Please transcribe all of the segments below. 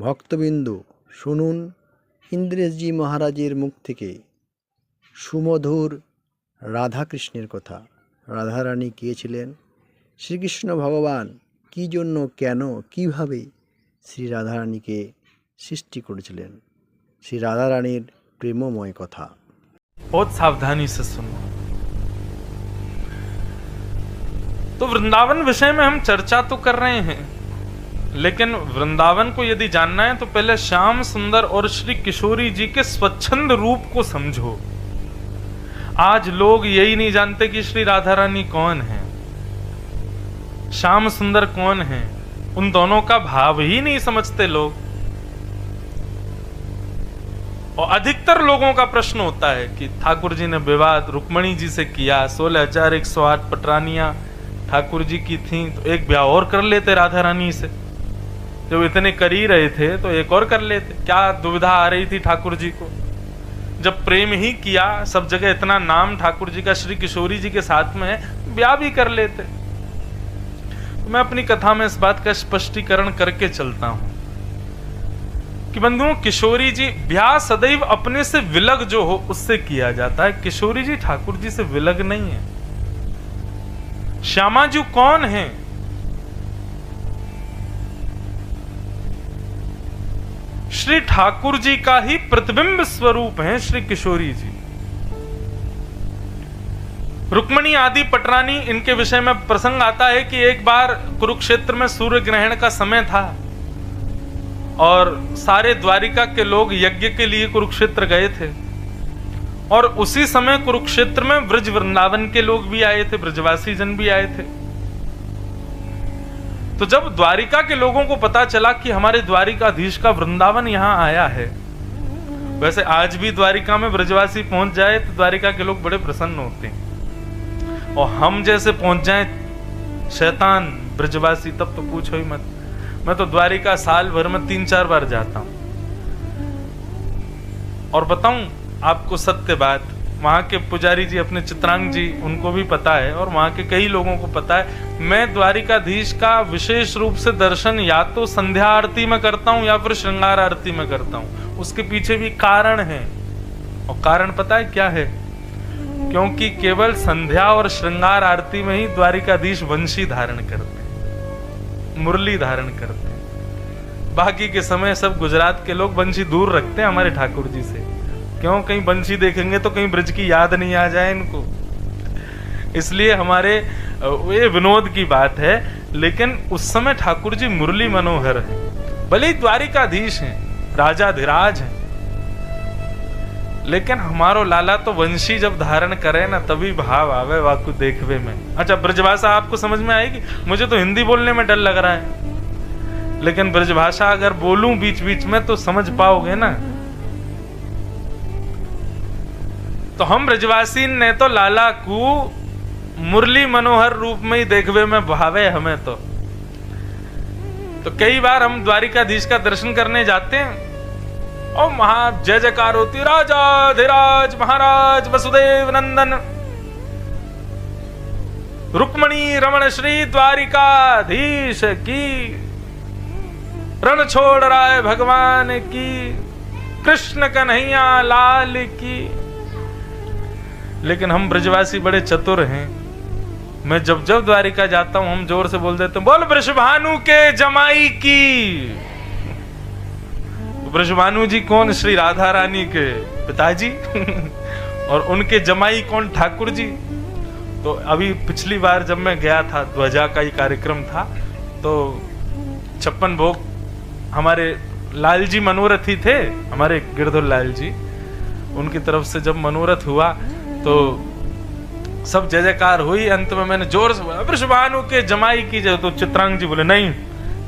ভক্তবিন্দু শুনুন ইন্দ্রেশজি মহারাজের মুখ থেকে সুমধুর রাধাকৃষ্ণের কথা। রাধারানী কে ছিলেন, শ্রীকৃষ্ণ ভগবান কী জন্য, কেন, কিভাবে শ্রী রাধারানীকে সৃষ্টি করেছিলেন, শ্রী রাধারানীর প্রেমময় কথা। बहुत सावधानी से सुनो। तो वृंदावन विषय में हम चर्चा तो कर रहे हैं, लेकिन वृंदावन को यदि जानना है तो पहले श्याम सुंदर और श्री किशोरी जी के स्वच्छंद रूप को समझो। आज लोग यही नहीं जानते कि श्री राधा रानी कौन है, श्याम सुंदर कौन है, उन दोनों का भाव ही नहीं समझते लोग। और अधिकतर लोगों का प्रश्न होता है कि ठाकुर जी ने विवाद रुक्मणी जी से किया, 16,108 पटरानियां ठाकुर जी की थीं, तो एक ब्याह और कर लेते राधा रानी से। जब इतने कर ही रहे थे तो एक और कर लेते, क्या दुविधा आ रही थी ठाकुर जी को? जब प्रेम ही किया, सब जगह इतना नाम ठाकुर जी का श्री किशोरी जी के साथ में है, ब्याह भी कर लेते। तो मैं अपनी कथा में इस बात का स्पष्टीकरण करके चलता हूं कि बंधुओं, किशोरी जी ब्याह सदैव अपने से विलग जो हो उससे किया जाता है। किशोरी जी ठाकुर जी से विलग नहीं है। श्यामा जी कौन है? श्री ठाकुर जी का ही प्रतिबिंब स्वरूप हैं श्री किशोरी जी। रुक्मणी आदि पटरानी, इनके विषय में प्रसंग आता है कि एक बार कुरुक्षेत्र में सूर्य ग्रहण का समय था और सारे द्वारिका के लोग यज्ञ के लिए कुरुक्षेत्र गए थे, और उसी समय कुरुक्षेत्र में ब्रज वृंदावन के लोग भी आए थे, ब्रजवासी जन भी आए थे। तो जब द्वारिका के लोगों को पता चला कि हमारे द्वारिकाधीश का वृंदावन यहां आया है, वैसे आज भी द्वारिका में ब्रजवासी पहुंच जाए तो द्वारिका के लोग बड़े प्रसन्न होते हैं, और हम जैसे पहुंच जाए शैतान ब्रजवासी तब तो पूछो ही मत। मैं तो द्वारिका साल भर में 3-4 बार जाता हूं, और बताऊं आपको सत्य बात, वहां के पुजारी जी अपने चित्रांग जी, उनको भी पता है और वहां के कई लोगों को पता है, मैं द्वारिकाधीश का विशेष रूप से दर्शन या तो संध्या आरती में करता हूं या फिर श्रृंगार आरती में करता हूं। उसके पीछे भी कारण है, और कारण पता है क्या है? क्योंकि केवल संध्या और श्रृंगार आरती में ही द्वारिकाधीश वंशी धारण करते हैं, मुरली धारण करते हैं। बाकी के समय सब गुजरात के लोग बंशी दूर रखते हैं हमारे ठाकुर जी से। क्यों? कहीं बंशी देखेंगे तो कहीं ब्रज की याद नहीं आ जाए इनको, इसलिए हमारे ये विनोद की बात है। लेकिन उस समय ठाकुर जी मुरली मनोहर है, भले ही द्वारिकाधीश हैं, राजाधिराज हैं, लेकिन हमारो लाला तो वंशी जब धारण करे ना तभी भाव आवे वाकु देखवे में। अच्छा, ब्रजभाषा आपको समझ में आएगी? मुझे तो हिंदी बोलने में डर लग रहा है, लेकिन ब्रजभाषा अगर बोलूं बीच बीच में तो समझ पाओगे ना। तो हम ब्रजवासी ने तो लाला को मुरली मनोहर रूप में ही देखवे में भावे हमें तो कई बार हम द्वारिकाधीश का दर्शन करने जाते हैं और महा जय जयकार होती, राजा धीराज महाराज वसुदेव नंदन रुक्मणी रमण श्री द्वारिकाधीश की, रण छोड़ राय भगवान की, कृष्ण कन्हैया लाल की। लेकिन हम ब्रजवासी बड़े चतुर हैं, मैं जब जब द्वारिका जाता हूं हम जोर से बोल देते हैं, बोल वृषभानु के जमाई की। वृषभानु जी कौन? श्री राधा रानी के पिताजी और उनके जमाई कौन? ठाकुर जी। तो अभी पिछली बार जब मैं गया था, ध्वजा का ही कार्यक्रम था, तो 56 भोग हमारे लाल जी मनोरथी थे, हमारे गिरधर लाल जी, उनकी तरफ से जब मनोरथ हुआ तो सब जय जयकार हुई। अंत में मैंने जोर से बोला, वृषभानु के जमाई की जय। तो चित्रांग जी बोले, नहीं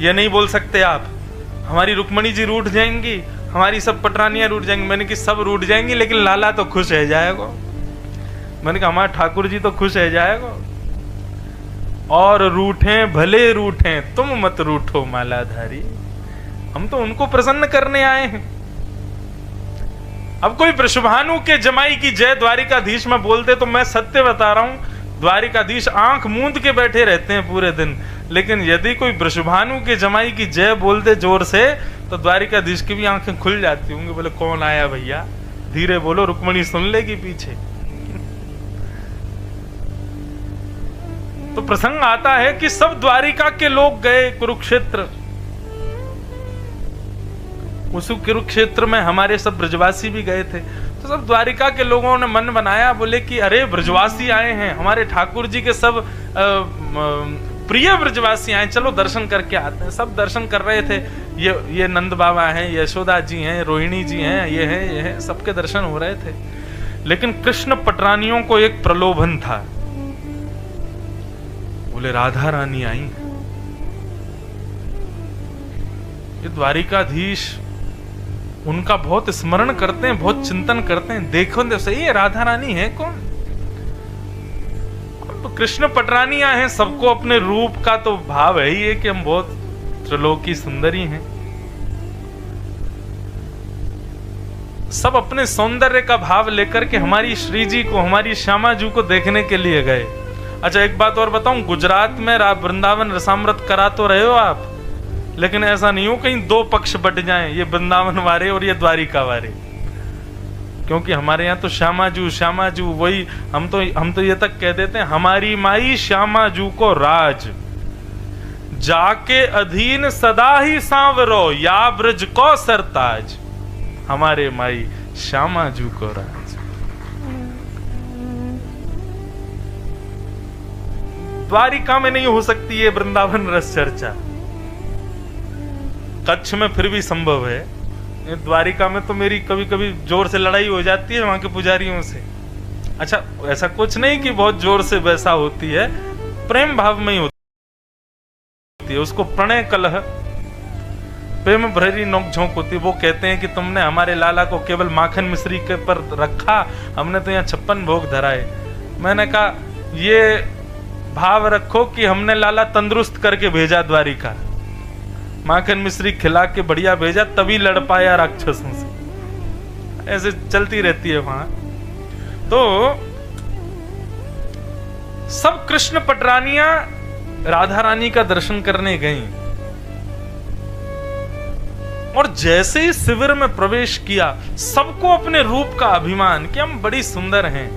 ये नहीं बोल सकते आप, हमारी रुक्मणी जी रूठ जाएंगी, हमारी सब पटरानियां रूठ जाएंगी। मैंने कि सब रूठ जाएंगी लेकिन लाला तो खुश है जाएगा। मैंने कहा हमारे ठाकुर जी तो खुश है जाएगा, और रूठे भले रूठे तुम मत रूठो मालाधारी, हम तो उनको प्रसन्न करने आए हैं। अब कोई वृषभानु के जमाई की जय द्वारिकाधीश में बोलते तो मैं सत्य बता रहा हूं, द्वारिकाधीश आंख मूंद के बैठे रहते हैं पूरे दिन। लेकिन यदि कोई वृषभानु के जमाई की जय बोल दे जोर से तो द्वारिकाधीश की भी आंखें खुल जाती होंगी, बोले कौन आया भैया, धीरे बोलो, रुक्मणी सुन लेगी पीछे। तो प्रसंग आता है कि सब द्वारिका के लोग गए कुरुक्षेत्र। उस कुरुक्षेत्र में हमारे सब ब्रजवासी भी गए थे। तो सब द्वारिका के लोगों ने मन बनाया, बोले कि अरे ब्रजवासी आए हैं, हमारे ठाकुर जी के सब प्रिय ब्रजवासी आए, चलो दर्शन करके आते हैं। सब दर्शन कर रहे थे, ये नंद बाबा हैं, यशोदा जी हैं, रोहिणी जी हैं, ये हैं, सबके दर्शन हो रहे थे। लेकिन कृष्ण पटरानियों को एक प्रलोभन था, बोले राधा रानी आई हैं। ये द्वारिकाधीश उनका बहुत स्मरण करते हैं, बहुत चिंतन करते हैं, देखो तो सही है राधा रानी है कौन। तो कृष्ण पटरानियां हैं, सबको अपने रूप का तो भाव है ही है कि हम बहुत त्रिलोकी सुंदरी हैं। सब अपने सौंदर्य का भाव लेकर के हमारी श्री जी को, हमारी श्यामा जी को देखने के लिए गए। अच्छा एक बात और बताऊं, गुजरात में वृंदावन रसामृत करा तो रहे हो आप, लेकिन ऐसा नहीं हो कहीं दो पक्ष बट जाएं, ये वृंदावन वाले और ये द्वारिका वाले। क्योंकि हमारे यहाँ तो श्यामा जू वही, हम तो ये तक कह देते हैं, हमारी माई श्यामा जू को राज, जाके अधीन सदा ही सांवरो, या ब्रज को सरताज। हमारे माई श्यामा जू को राज। द्वारिका में नहीं हो सकती है वृंदावन रस चर्चा, कच्छ में फिर भी संभव है। द्वारिका में तो मेरी कभी कभी जोर से लड़ाई हो जाती है वहां के पुजारियों से। अच्छा ऐसा कुछ नहीं कि बहुत जोर से वैसा होती है, प्रेम भाव में ही होती है, उसको प्रणय कलह, प्रेम भरी नोकझोंक होती है। वो कहते हैं कि तुमने हमारे लाला को केवल माखन मिश्री के पर रखा, हमने तो यहाँ 56 भोग धराए। मैंने कहा ये भाव रखो कि हमने लाला तंदुरुस्त करके भेजा द्वारिका, माखन मिश्री खिला के बढ़िया भेजा, तभी लड़ पाया राक्षसों से। ऐसे चलती रहती है वहां। तो सब कृष्ण पटरानियां राधा रानी का दर्शन करने गईं, और जैसे ही शिविर में प्रवेश किया, सबको अपने रूप का अभिमान कि हम बड़ी सुंदर हैं,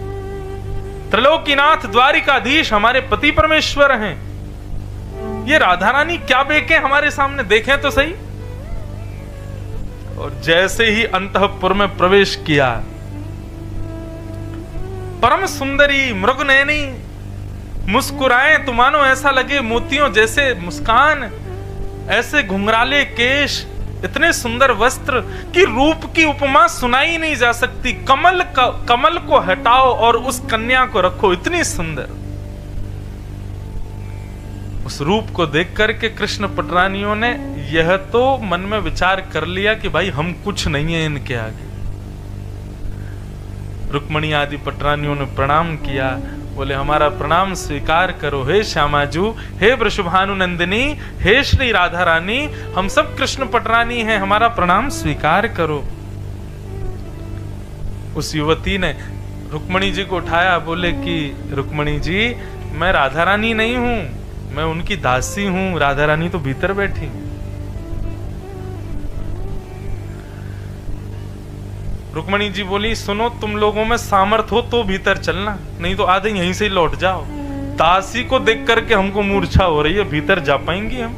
त्रिलोकीनाथ द्वारिकाधीश हमारे पति परमेश्वर हैं, ये राधा रानी क्या बेके हमारे सामने, देखें तो सही। और जैसे ही अंतःपुर में प्रवेश किया, परम सुंदरी मृगनयनी मुस्कुराए तो मानो ऐसा लगे मोतियों जैसे मुस्कान, ऐसे घुंघराले केश, इतने सुंदर वस्त्र कि रूप की उपमा सुनाई नहीं जा सकती। कमल को हटाओ और उस कन्या को रखो, इतनी सुंदर। उस रूप को देख करके कृष्ण पटरानियों ने यह तो मन में विचार कर लिया कि भाई हम कुछ नहीं है इनके आगे। रुक्मणी आदि पटरानियों ने प्रणाम किया, बोले हमारा प्रणाम स्वीकार करो हे श्यामाजू, हे वृषभानु नंदिनी, हे श्री राधा रानी, हम सब कृष्ण पटरानी हैं, हमारा प्रणाम स्वीकार करो। उस युवती ने रुक्मणी जी को उठाया, बोले कि रुक्मणी जी मैं राधा रानी नहीं हूं, मैं उनकी दासी हूं, राधा रानी तो भीतर बैठी। रुक्मणी जी बोली सुनो, तुम लोगों में सामर्थ हो तो भीतर चलना, नहीं तो आधे यहीं से ही लौट जाओ। दासी को देख करके हमको मूर्छा हो रही है, भीतर जा पाएंगी हम?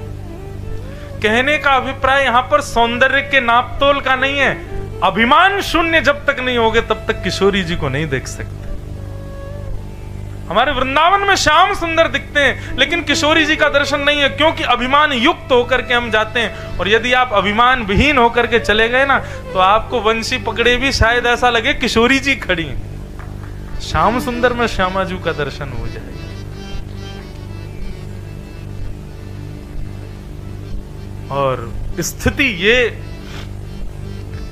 कहने का अभिप्राय यहां पर सौंदर्य के नापतोल का नहीं है, अभिमान शून्य जब तक नहीं होगे तब तक किशोरी जी को नहीं देख सकते। हमारे वृंदावन में श्याम सुंदर दिखते हैं, लेकिन किशोरी जी का दर्शन नहीं है, क्योंकि अभिमान युक्त होकर के हम जाते हैं। और यदि आप अभिमान विहीन होकर के चले गए ना, तो आपको वंशी पकड़े भी शायद ऐसा लगे किशोरी जी खड़ी हैं। श्याम सुंदर में श्यामा जी का दर्शन हो जाए। और स्थिति ये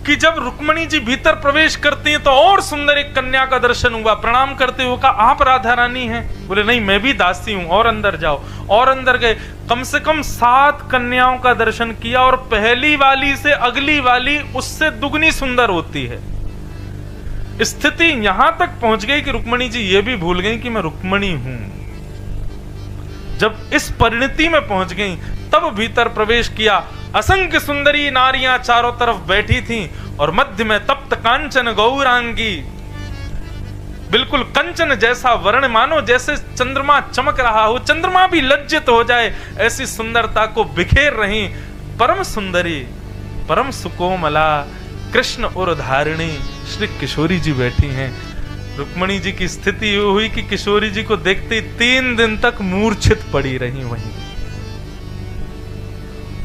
कि जब रुक्मणी जी भीतर प्रवेश करती हैं तो और सुंदर एक कन्या का दर्शन हुआ। प्रणाम करते हुए कहा आप राधा रानी हैं? बोले नहीं, मैं भी दासी हूं, और अंदर जाओ। और अंदर गए, कम से कम 7 कन्याओं का दर्शन किया, और पहली वाली से अगली वाली उससे दुगनी सुंदर होती है। स्थिति यहां तक पहुंच गई कि रुक्मणी जी ये भी भूल गई कि मैं रुक्मणी हूं। जब इस परिणति में पहुंच गई तब भीतर प्रवेश किया। असंख्य सुंदरी नारियां चारों तरफ बैठी थीं और मध्य में तप्त कांचन गौरांगी, बिल्कुल कंचन जैसा वर्ण, मानो जैसे चंद्रमा चमक रहा हो, चंद्रमा भी लज्जित हो जाए ऐसी सुंदरता को बिखेर रही परम सुंदरी परम सुकोमला कृष्ण और धारिणी श्री किशोरी जी बैठी हैं। रुक्मणी जी की स्थिति ये हुई कि किशोरी जी को देखते 3 दिन तक मूर्छित पड़ी रही वहीं,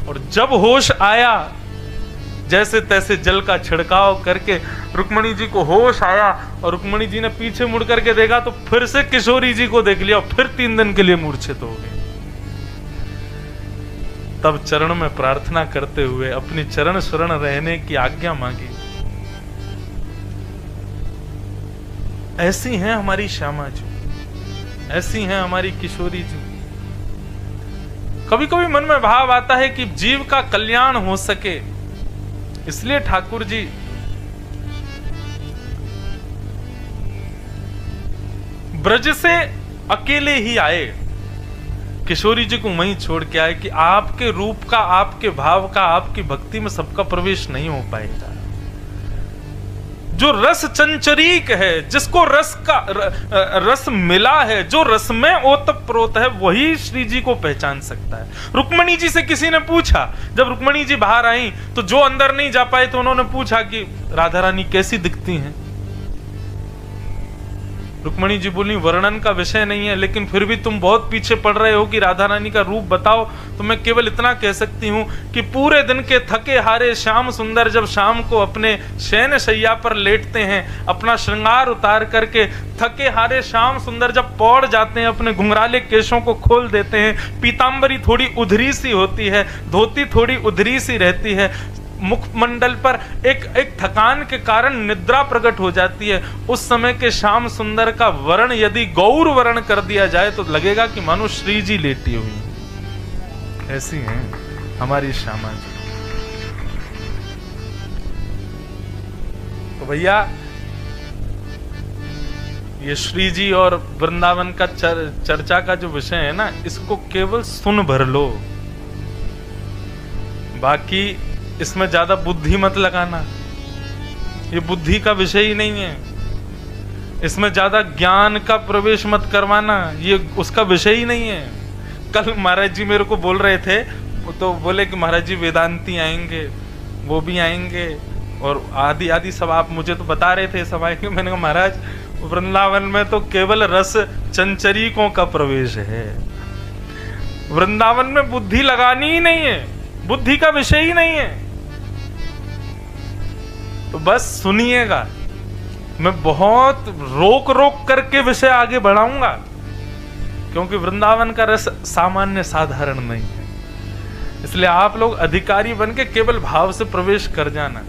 और जब होश आया जैसे तैसे जल का छिड़काव करके रुक्मणी जी को होश आया और रुक्मणी जी ने पीछे मुड़ करके देखा तो फिर से किशोरी जी को देख लिया और फिर 3 दिन के लिए मूर्छित हो गए। तब चरण में प्रार्थना करते हुए अपनी चरण शरण रहने की आज्ञा मांगी। ऐसी हैं हमारी श्यामा जी, ऐसी हैं हमारी किशोरी जी। कभी कभी मन में भाव आता है कि जीव का कल्याण हो सके, इसलिए ठाकुर जी ब्रज से अकेले ही आए, किशोरी जी को वहीं छोड़ के आए कि आपके रूप का, आपके भाव का, आपकी भक्ति में सबका प्रवेश नहीं हो पाएगा। जो रस चंचरीक है, जिसको रस मिला है, जो रस में ओतप्रोत है, वही श्री जी को पहचान सकता है। रुक्मणी जी से किसी ने पूछा, जब रुक्मणी जी बाहर आई तो जो अंदर नहीं जा पाए तो उन्होंने पूछा कि राधा रानी कैसी दिखती हैं। रुक्मणी जी बोली वर्णन का विषय नहीं है, लेकिन फिर भी तुम बहुत पीछे पड़ रहे हो कि राधा रानी का रूप बताओ, तो मैं केवल इतना कह सकती हूँ कि पूरे दिन के थके हारे श्याम सुंदर जब शाम को अपने शयन शैया पर लेटते हैं, अपना श्रृंगार उतार करके थके हारे श्याम सुंदर जब पौड़ जाते हैं, अपने घुंघराले केशों को खोल देते हैं, पीतांबरी थोड़ी उधरी सी होती है, धोती थोड़ी उधरी सी रहती है, मुखमंडल पर एक थकान के कारण निद्रा प्रकट हो जाती है, उस समय के श्याम सुंदर का वर्ण यदि गौर वर्ण कर दिया जाए तो लगेगा कि मानो श्री जी लेटी हुई। ऐसी हैं हमारी श्यामा जी। तो भैया ये श्री जी और वृंदावन का चर्चा का जो विषय है ना, इसको केवल सुन भर लो, बाकी इसमें ज्यादा बुद्धि मत लगाना, ये बुद्धि का विषय ही नहीं है। इसमें ज्यादा ज्ञान का प्रवेश मत करवाना, ये उसका विषय ही नहीं है। कल महाराज जी मेरे को बोल रहे थे, तो बोले कि महाराज जी वेदांती आएंगे, वो भी आएंगे और आदि आदि सब आप मुझे तो बता रहे थे सब आएंगे। मैंने कहा महाराज वृंदावन में तो केवल रस चंचरीकों का प्रवेश है, वृंदावन में बुद्धि लगानी ही नहीं है, बुद्धि का विषय ही नहीं है। तो बस सुनिएगा, मैं बहुत रोक रोक करके विषय आगे बढ़ाऊंगा, क्योंकि वृंदावन का रस सामान्य साधारण नहीं है। इसलिए आप लोग अधिकारी बन के केवल भाव से प्रवेश कर जाना,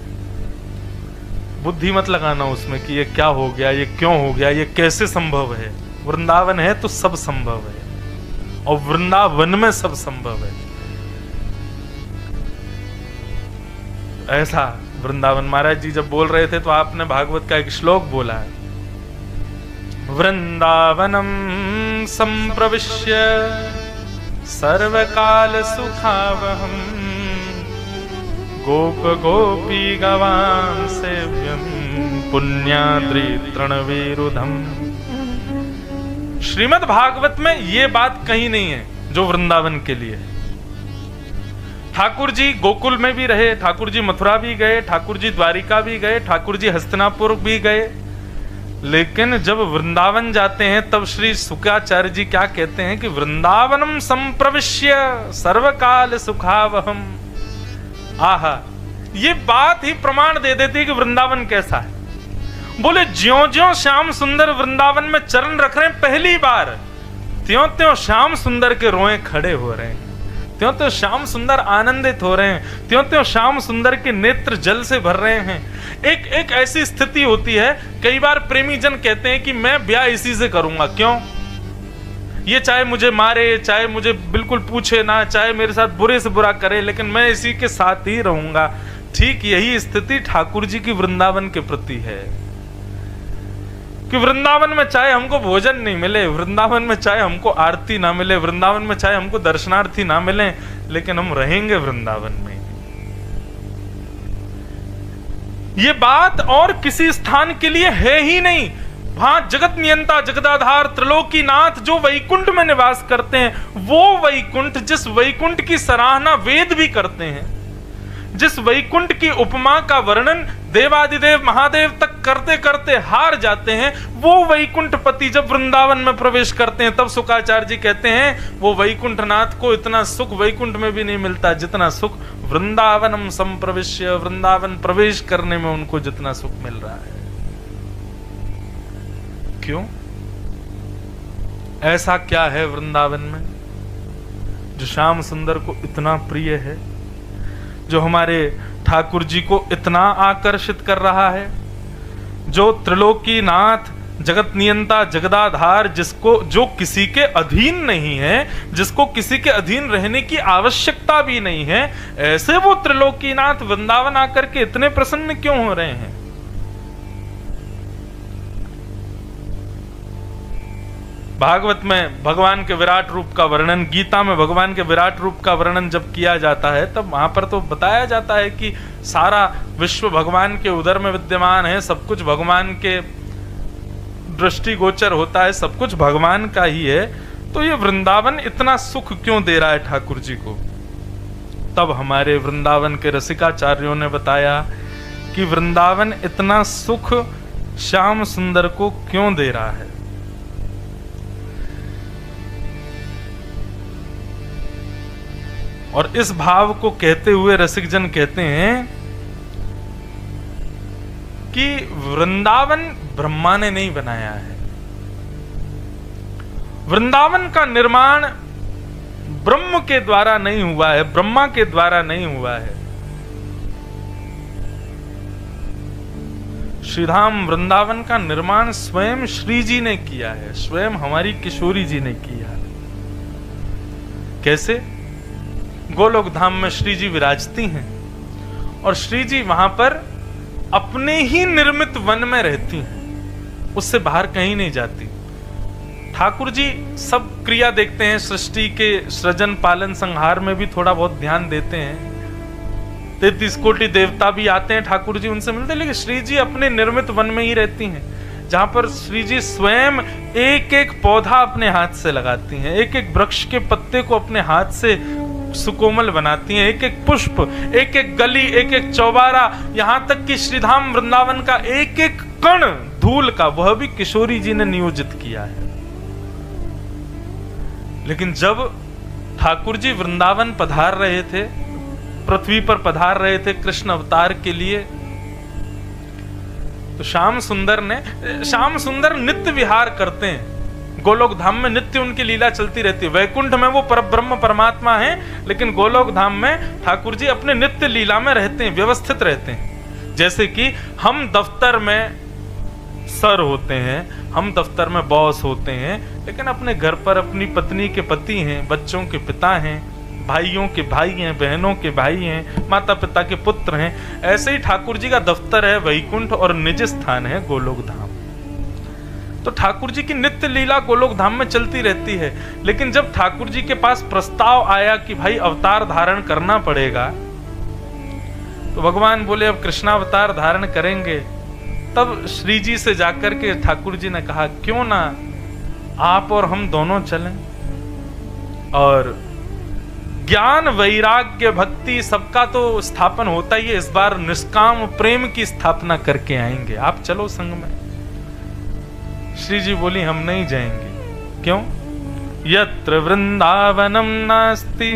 बुद्धि मत लगाना उसमें कि ये क्या हो गया, ये क्यों हो गया, ये कैसे संभव है। वृंदावन है तो सब संभव है, और वृंदावन में सब संभव है। ऐसा वृंदावन महाराज जी जब बोल रहे थे तो आपने भागवत का एक श्लोक बोला है, वृंदावनम संप्रविश्य सर्वकाल सुखावहम गोप गोपी गवां सेव्यम पुण्याद्रि तृणवीरुधम। श्रीमद् भागवत में ये बात कहीं नहीं है जो वृंदावन के लिए है। ठाकुर जी गोकुल में भी रहे, ठाकुर जी मथुरा भी गए, ठाकुर जी द्वारिका भी गए, ठाकुर जी हस्तिनापुर भी गए, लेकिन जब वृंदावन जाते हैं तब श्री शुक्राचार्य जी क्या कहते हैं कि वृंदावनम संप्रविश्य सर्वकाल सुखावहम। आहा, ये बात ही प्रमाण दे देती है कि वृंदावन कैसा है। बोले ज्यों ज्यों श्याम सुंदर वृंदावन में चरण रख रहे हैं पहली बार, त्यों त्यों श्याम सुंदर के रोए खड़े हो रहे हैं, त्यों त्यों श्याम सुंदर आनंदित हो रहे हैं, त्यों त्यों श्याम सुंदर के नेत्र जल से भर रहे हैं। एक ऐसी स्थिति होती है, कई बार प्रेमी जन कहते हैं कि मैं ब्याह इसी से करूंगा। क्यों? ये चाहे मुझे मारे, चाहे मुझे बिल्कुल पूछे ना, चाहे मेरे साथ बुरे से बुरा करे, लेकिन मैं इसी के साथ ही रहूंगा। ठीक यही स्थिति ठाकुर जी की वृंदावन के प्रति है कि वृंदावन में चाहे हमको भोजन नहीं मिले, वृंदावन में चाहे हमको आरती ना मिले, वृंदावन में चाहे हमको दर्शनार्थी ना मिले, लेकिन हम रहेंगे वृंदावन में। ये बात और किसी स्थान के लिए है ही नहीं। वहां जगत नियंता जगदाधार त्रिलोकीनाथ जो वैकुंठ में निवास करते हैं, वो वैकुंठ, जिस वैकुंठ की सराहना वेद भी करते हैं, जिस वैकुंठ की उपमा का वर्णन देवादिदेव महादेव तक करते करते हार जाते हैं, वो वैकुंठपति जब वृंदावन में प्रवेश करते हैं, तब शुकाचार्य जी कहते हैं वो वैकुंठनाथ को इतना सुख वैकुंठ में भी नहीं मिलता जितना सुख वृंदावनम संप्रविश्य, वृंदावन प्रवेश करने में उनको जितना सुख मिल रहा है। क्यों? ऐसा क्या है वृंदावन में जो श्याम सुंदर को इतना प्रिय है, जो हमारे ठाकुर जी को इतना आकर्षित कर रहा है, जो त्रिलोकीनाथ जगत नियंता जगदाधार, जिसको जो किसी के अधीन नहीं है, जिसको किसी के अधीन रहने की आवश्यकता भी नहीं है, ऐसे वो त्रिलोकीनाथ वृंदावन आकर के इतने प्रसन्न क्यों हो रहे हैं? भागवत में भगवान के विराट रूप का वर्णन, गीता में भगवान के विराट रूप का वर्णन जब किया जाता है, तब वहां पर तो बताया जाता है कि सारा विश्व भगवान के उदर में विद्यमान है, सब कुछ भगवान के दृष्टिगोचर होता है, सब कुछ भगवान का ही है। तो ये वृंदावन इतना सुख क्यों दे रहा है ठाकुर जी को? तब हमारे वृंदावन के रसिकाचार्यों ने बताया कि वृंदावन इतना सुख श्याम सुंदर को क्यों दे रहा है। और इस भाव को कहते हुए रसिक जन कहते हैं कि वृंदावन ब्रह्मा ने नहीं बनाया है, वृंदावन का निर्माण ब्रह्म के द्वारा नहीं हुआ है, ब्रह्मा के द्वारा नहीं हुआ है। श्रीधाम वृंदावन का निर्माण स्वयं श्री जी ने किया है, स्वयं हमारी किशोरी जी ने किया है। कैसे? गोलोक धाम में श्री जी विराजती हैं और श्री जी वहां पर अपने ही निर्मित वन में रहती हैं, उससे बाहर कहीं नहीं जाती। ठाकुर जी सब क्रिया देखते हैं, सृष्टि के सृजन पालन संहार में भी थोड़ा बहुत ध्यान देते हैं। 33 कोटि देवता भी आते हैं, ठाकुर जी उनसे मिलते हैं, लेकिन श्री जी अपने निर्मित वन में ही रहती हैं, जहां पर श्री जी स्वयं एक एक पौधा अपने हाथ से लगाती हैं, एक एक वृक्ष के पत्ते को अपने हाथ से सुकोमल बनाती हैं, एक एक पुष्प, एक एक गली, एक एक चौबारा, यहां तक कि श्रीधाम वृंदावन का एक एक कण धूल का, वह भी किशोरी जी ने नियोजित किया है। लेकिन जब ठाकुर जी वृंदावन पधार रहे थे, पृथ्वी पर पधार रहे थे कृष्ण अवतार के लिए, तो श्याम सुंदर नित्य विहार करते हैं, गोलोक धाम में नित्य उनकी लीला चलती रहती है। वैकुंठ में वो परब्रह्म परमात्मा हैं, लेकिन गोलोक धाम में ठाकुर जी अपने नित्य लीला में रहते हैं, व्यवस्थित रहते हैं। जैसे कि हम दफ्तर में सर होते हैं, हम दफ्तर में बॉस होते हैं, लेकिन अपने घर पर अपनी पत्नी के पति हैं, बच्चों के पिता हैं, भाइयों के भाई हैं, बहनों के भाई हैं, माता पिता के पुत्र हैं। ऐसे ही ठाकुर जी का दफ्तर है वैकुंठ और निज स्थान है गोलोक धाम। तो ठाकुर जी की नित्य लीला गोलोक धाम में चलती रहती है। लेकिन जब ठाकुर जी के पास प्रस्ताव आया कि भाई अवतार धारण करना पड़ेगा, तो भगवान बोले अब कृष्णावतार धारण करेंगे। तब श्री जी से जाकर के ठाकुर जी ने कहा क्यों ना आप और हम दोनों चलें, और ज्ञान वैराग्य भक्ति सबका तो स्थापन होता ही है, इस बार निष्काम प्रेम की स्थापना करके आएंगे, आप चलो संग में। श्री जी बोली हम नहीं जाएंगे। क्यों? यत्र वृंदावनम नास्ति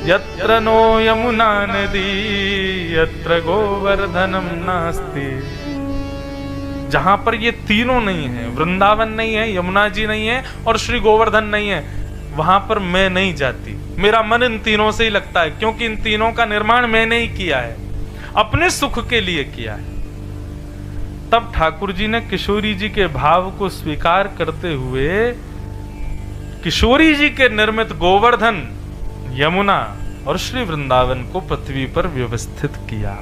यत्र नो यमुना नदी यत्र गोवर्धनम नास्ति। जहां पर ये तीनों नहीं है, वृंदावन नहीं है, यमुना जी नहीं है और श्री गोवर्धन नहीं है, वहां पर मैं नहीं जाती। मेरा मन इन तीनों से ही लगता है, क्योंकि इन तीनों का निर्माण मैंने ही किया है, अपने सुख के लिए किया है। तब ठाकुर जी ने किशोरी जी के भाव को स्वीकार करते हुए किशोरी जी के निर्मित गोवर्धन, यमुना और श्री वृंदावन को पृथ्वी पर व्यवस्थित किया।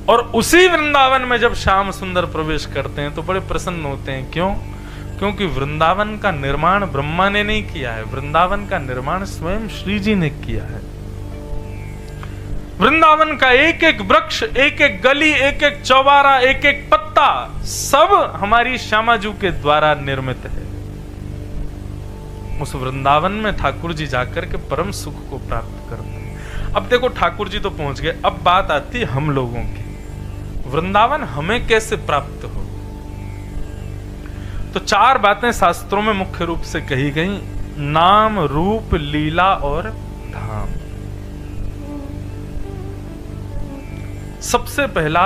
और उसी वृंदावन में जब श्याम सुंदर प्रवेश करते हैं तो बड़े प्रसन्न होते हैं। क्यों? क्योंकि वृंदावन का निर्माण ब्रह्मा ने नहीं किया है, वृंदावन का निर्माण स्वयं श्री जी ने किया है। वृंदावन का एक एक वृक्ष, एक एक गली, एक एक चौबारा, एक एक पत्ता, सब हमारी श्यामाजू के द्वारा निर्मित है। उस वृंदावन में ठाकुर जी जाकर के परम सुख को प्राप्त करते हैं। अब देखो, ठाकुर जी तो पहुंच गए, अब बात आती है हम लोगों की। वृंदावन हमें कैसे प्राप्त हो? तो चार बातें शास्त्रों में मुख्य रूप से कही गई: नाम, रूप, लीला और धाम। सबसे पहला,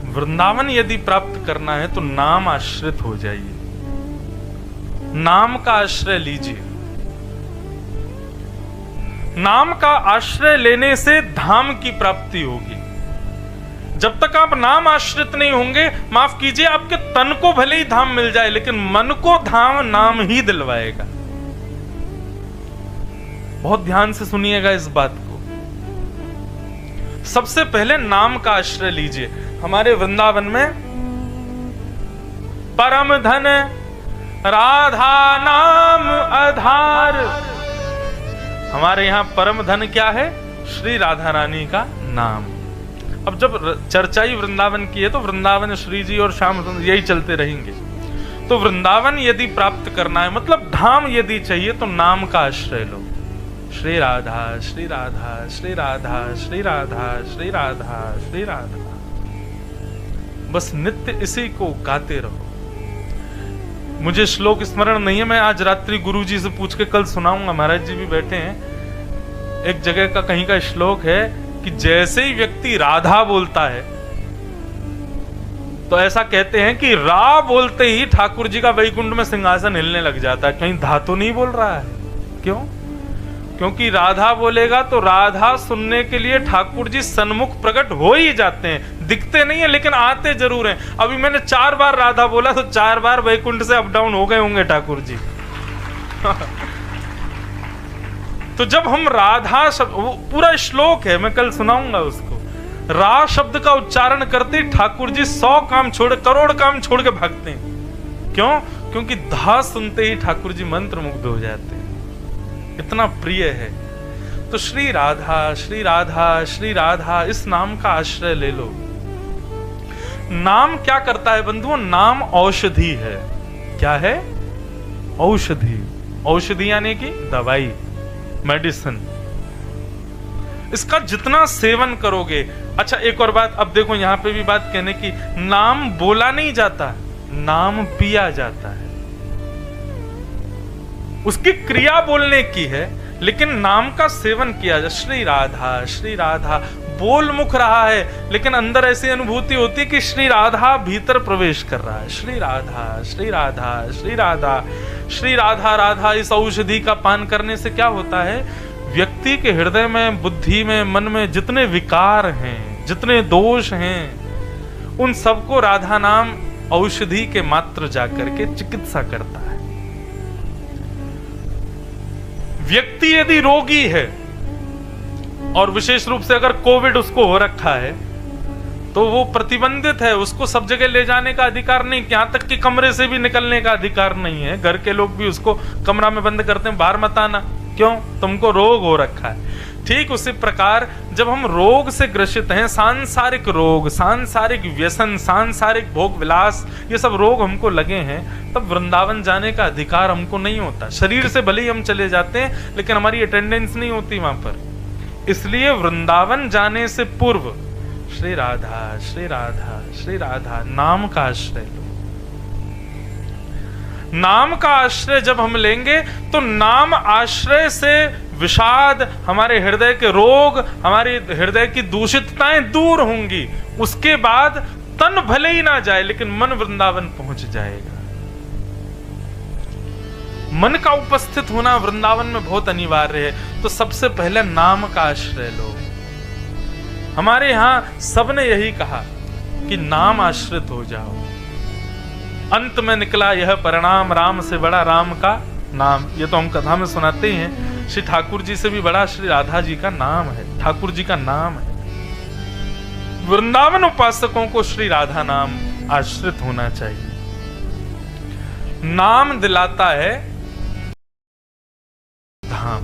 वृंदावन यदि प्राप्त करना है तो नाम आश्रित हो जाइए, नाम का आश्रय लीजिए। नाम का आश्रय लेने से धाम की प्राप्ति होगी। जब तक आप नाम आश्रित नहीं होंगे, माफ कीजिए, आपके तन को भले ही धाम मिल जाए, लेकिन मन को धाम नाम ही दिलवाएगा। बहुत ध्यान से सुनिएगा इस बात को। सबसे पहले नाम का आश्रय लीजिए। हमारे वृंदावन में परम धन राधा नाम आधार। हमारे यहां परम धन क्या है? श्री राधा रानी का नाम। अब जब चर्चा ही वृंदावन की है तो वृंदावन श्री जी और श्याम यही चलते रहेंगे। तो वृंदावन यदि प्राप्त करना है, मतलब धाम यदि चाहिए, तो नाम का आश्रय लो। श्री राधा श्री राधा श्री राधा श्री राधा श्री राधा श्री राधा, बस नित्य इसी को गाते रहो। मुझे श्लोक स्मरण नहीं है, मैं आज रात्रि गुरु जी से पूछ के कल सुनाऊंगा। महाराज जी भी बैठे हैं। एक जगह का कहीं का श्लोक है कि जैसे ही व्यक्ति राधा बोलता है तो ऐसा कहते हैं कि रा बोलते ही ठाकुर जी का वैकुंठ में सिंहासन हिलने लग जाता है। कहीं धातु नहीं बोल रहा है? क्यों? क्योंकि राधा बोलेगा तो राधा सुनने के लिए ठाकुर जी सन्मुख प्रकट हो ही जाते हैं। दिखते नहीं है लेकिन आते जरूर हैं। अभी मैंने 4 बार राधा बोला तो 4 बार वैकुंठ से अप डाउन हो गए होंगे ठाकुर जी। तो जब हम राधा शब्द, वो पूरा श्लोक है, मैं कल सुनाऊंगा उसको। रा शब्द का उच्चारण करते ठाकुर जी 100 काम छोड़, करोड़ काम छोड़ के भागते हैं। क्यों? क्योंकि धा सुनते ही ठाकुर जी मंत्र मुग्ध हो जाते हैं, इतना प्रिय है। तो श्री राधा श्री राधा श्री राधा, इस नाम का आश्रय ले लो। नाम क्या करता है बंधुओं? नाम औषधि है। क्या है? औषधि। औषधि यानी कि दवाई, मेडिसिन। इसका जितना सेवन करोगे। अच्छा, एक और बात, अब देखो यहां पे भी बात कहने की, नाम बोला नहीं जाता, नाम पिया जाता है। उसकी क्रिया बोलने की है, लेकिन नाम का सेवन किया जाए। श्री राधा बोल मुख रहा है, लेकिन अंदर ऐसी अनुभूति होती है कि श्री राधा भीतर प्रवेश कर रहा है। श्री राधा श्री राधा श्री राधा श्री राधा राधा। इस औषधि का पान करने से क्या होता है? व्यक्ति के हृदय में, बुद्धि में, मन में जितने विकार हैं, जितने दोष हैं, उन सबको राधा नाम औषधि के मात्र जाकर के चिकित्सा करता है। व्यक्ति यदि रोगी है और विशेष रूप से अगर कोविड उसको हो रखा है तो वो प्रतिबंधित है, उसको सब जगह ले जाने का अधिकार नहीं, यहां तक कि कमरे से भी निकलने का अधिकार नहीं है। घर के लोग भी उसको कमरा में बंद करते हैं, बाहर मत आना। क्यों? तुमको रोग हो रखा है। ठीक उसी प्रकार जब हम रोग से ग्रसित हैं, सांसारिक रोग, सांसारिक व्यसन, सांसारिक भोग विलास, ये सब रोग हमको लगे हैं, तब वृंदावन जाने का अधिकार हमको नहीं होता। शरीर से भले ही हम चले जाते हैं, लेकिन हमारी अटेंडेंस नहीं होती वहां पर। इसलिए वृंदावन जाने से पूर्व श्री राधा श्री राधा श्री राधा नाम का आश्रय लो। नाम का आश्रय जब हम लेंगे तो नाम आश्रय से विषाद, हमारे हृदय के रोग, हमारे हृदय की दूषितताएं दूर होंगी। उसके बाद तन भले ही ना जाए, लेकिन मन वृंदावन पहुंच जाएगा। मन का उपस्थित होना वृंदावन में बहुत अनिवार्य है। तो सबसे पहले नाम का आश्रय लो। हमारे यहां सबने यही कहा कि नाम आश्रित हो जाओ। अंत में निकला यह परिणाम, राम से बड़ा राम का नाम। ये तो हम कथा में सुनाते ही हैं। श्री ठाकुर जी से भी बड़ा श्री राधा जी का नाम है, ठाकुर जी का नाम है। वृंदावन उपासकों को श्री राधा नाम आश्रित होना चाहिए। नाम दिलाता है धाम।